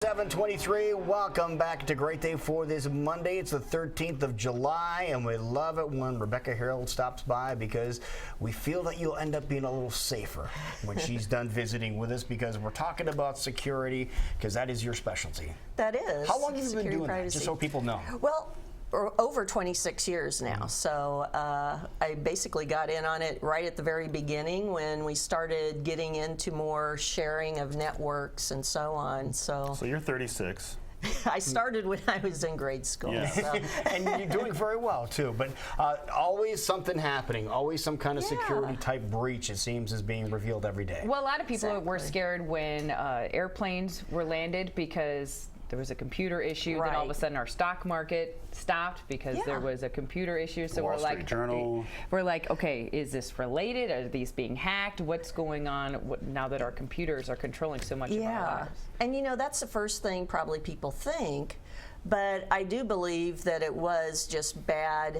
7:23. Welcome back to Great Day for this Monday. It's the 13th of July, and we love it when Rebecca Harold stops by because we feel that you'll end up being a little safer when she's done visiting with us, because we're talking about security, because that is your specialty. That is. How long have you been doing privacy. that, just so people know? Well, over 26 years now. So I basically got in on it right at the very beginning when we started getting into more sharing of networks and so on. So you're 36. I started when I was in grade school. Yeah. So. And you're doing very well, too. But always something happening, always some kind of security type breach, it seems, is being revealed every day. Well, a lot of people were scared when airplanes were landed because there was a computer issue. Then all of a sudden our stock market stopped because there was a computer issue. So Wall Street Journal. We're like, okay, is this related? Are these being hacked? What's going on now that our computers are controlling so much of our lives? And you know, that's the first thing probably people think. But I do believe that it was just bad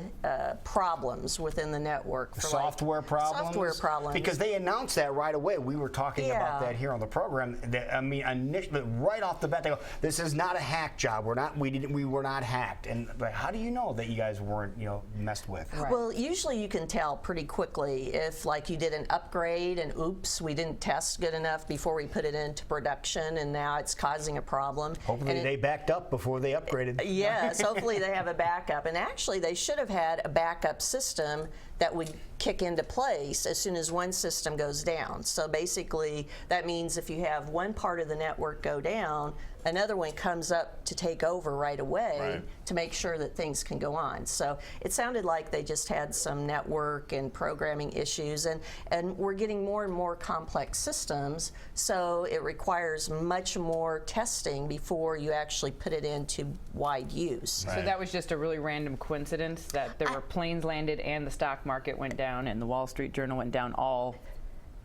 problems within the network. For software problems? Software problems. Because they announced that right away. We were talking about that here on the program. I mean, initially, right off the bat, they go, "This is not a hack job. We were not hacked." And but how do you know that you guys weren't, messed with? Right. Well, usually you can tell pretty quickly if, like, you did an upgrade and oops, we didn't test good enough before we put it into production, and now it's causing a problem. Hopefully, they backed up before they upgraded. Yes, hopefully they have a backup. And actually, they should have had a backup system that would kick into place as soon as one system goes down. So basically, that means if you have one part of the network go down, another one comes up to take over right away to make sure that things can go on. So it sounded like they just had some network and programming issues, and we're getting more and more complex systems, so it requires much more testing before you actually put it into wide use. So that was just a really random coincidence that there were planes landed and the stock market went down and the Wall Street Journal went down all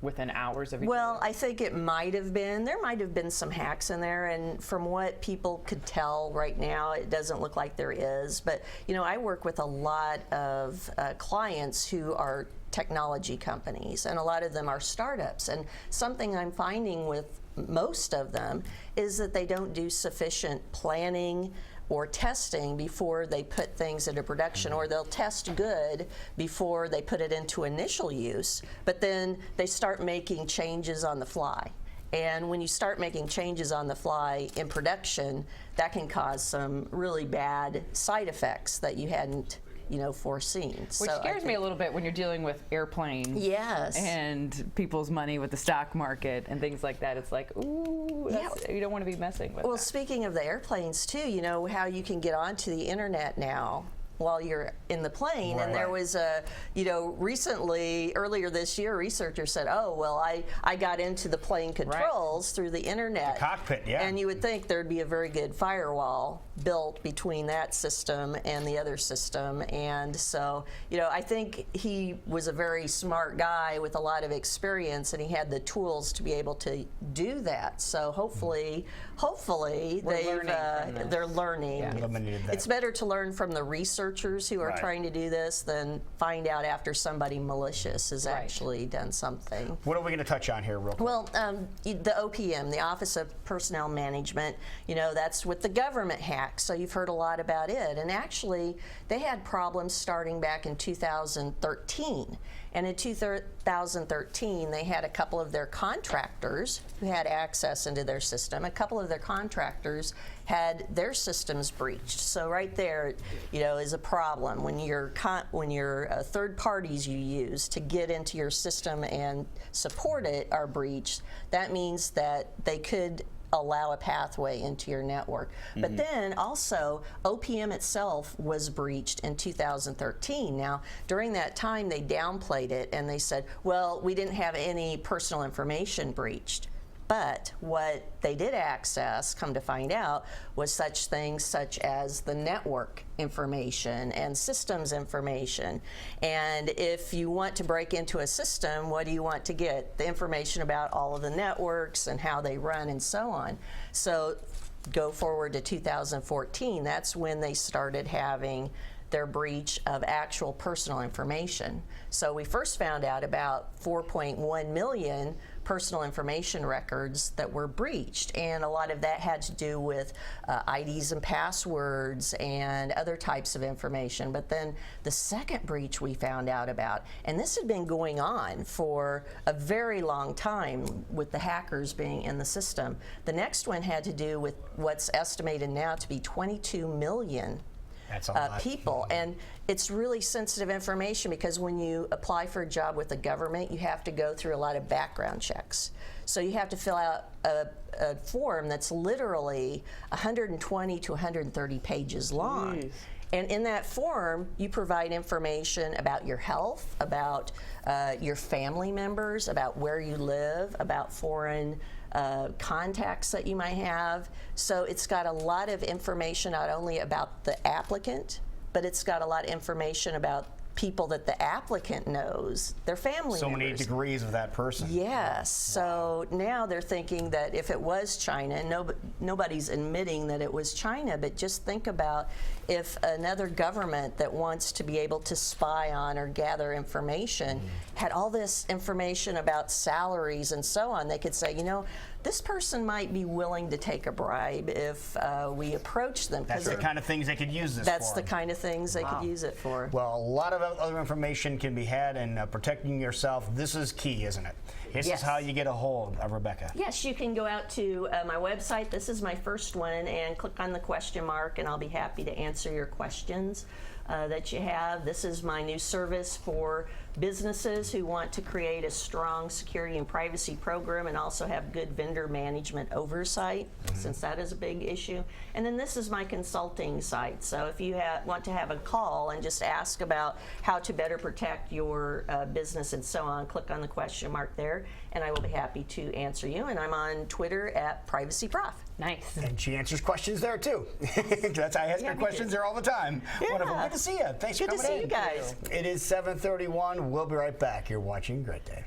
within hours of each Well, other? I think it might have been. There might have been some hacks in there, and from what people could tell right now, it doesn't look like there is. But, I work with a lot of clients who are technology companies, and a lot of them are startups. And something I'm finding with most of them is that they don't do sufficient planning or testing before they put things into production, or they'll test good before they put it into initial use, but then they start making changes on the fly. And when you start making changes on the fly in production, that can cause some really bad side effects that you hadn't foreseen. Which scares me a little bit when you're dealing with airplanes. Yes. And people's money with the stock market and things like that. It's like, ooh, you don't want to be messing with Well, that. speaking of the airplanes too, how you can get onto the internet now while you're in the plane. And there was recently, earlier this year, researchers said, oh, well, I got into the plane controls through the internet. The cockpit, And you would think there'd be a very good firewall built between that system and the other system. And so, I think he was a very smart guy with a lot of experience, and he had the tools to be able to do that. So hopefully they're learning. It's better to learn from the researchers who are trying to do this than find out after somebody malicious has actually done something. What are we going to touch on here real quick? Well, the OPM, the Office of Personnel Management, that's with the government hack, so you've heard a lot about it. And actually, they had problems starting back in 2013. And in 2013, they had a couple of their contractors who had access into their system. A couple of their contractors had their systems breached. So right there, is a problem when your third parties you use to get into your system and support it are breached. That means that they could allow a pathway into your network. But then also, OPM itself was breached in 2013. Now, during that time, they downplayed it and they said, well, we didn't have any personal information breached. But what they did access, come to find out, was such things such as the network information and systems information. And if you want to break into a system, what do you want to get? The information about all of the networks and how they run and so on. So go forward to 2014, that's when they started having their breach of actual personal information. So we first found out about 4.1 million personal information records that were breached, and a lot of that had to do with IDs and passwords and other types of information. But then the second breach we found out about, and this had been going on for a very long time with the hackers being in the system. The next one had to do with what's estimated now to be 22 million That's a lot. people. And it's really sensitive information because when you apply for a job with the government, you have to go through a lot of background checks. So you have to fill out a form that's literally 120 to 130 pages long. Jeez. And in that form, you provide information about your health, about your family members, about where you live, about foreign contacts that you might have. So it's got a lot of information not only about the applicant, but it's got a lot of information about people that the applicant knows, their family So members. many degrees of that person. Yes. So now they're thinking that if it was China, and nobody's admitting that it was China, but just think about if another government that wants to be able to spy on or gather information had all this information about salaries and so on, they could say, you know, this person might be willing to take a bribe if we approach them. That's the kind of things they could use this That's for. the kind of things they could use it for. Well, a lot of other information can be had, and protecting yourself, this is key, isn't it? This Yes. is how you get a hold of Rebecca. Yes, you can go out to my website. This is my first one, and click on the question mark, and I'll be happy to answer your questions that you have. This is my new service for businesses who want to create a strong security and privacy program and also have good vendor management oversight, since that is a big issue. And then this is my consulting site. So if you want to have a call and just ask about how to better protect your business and so on, click on the question mark there, and I will be happy to answer you. And I'm on Twitter at PrivacyProf. Nice. And she answers questions there too. That's I ask her me questions too. there all the time. Wonderful. Yeah. Good to see you. Thanks Good for to coming see in. you guys. It is 7:31. We'll be right back. You're watching Great Day.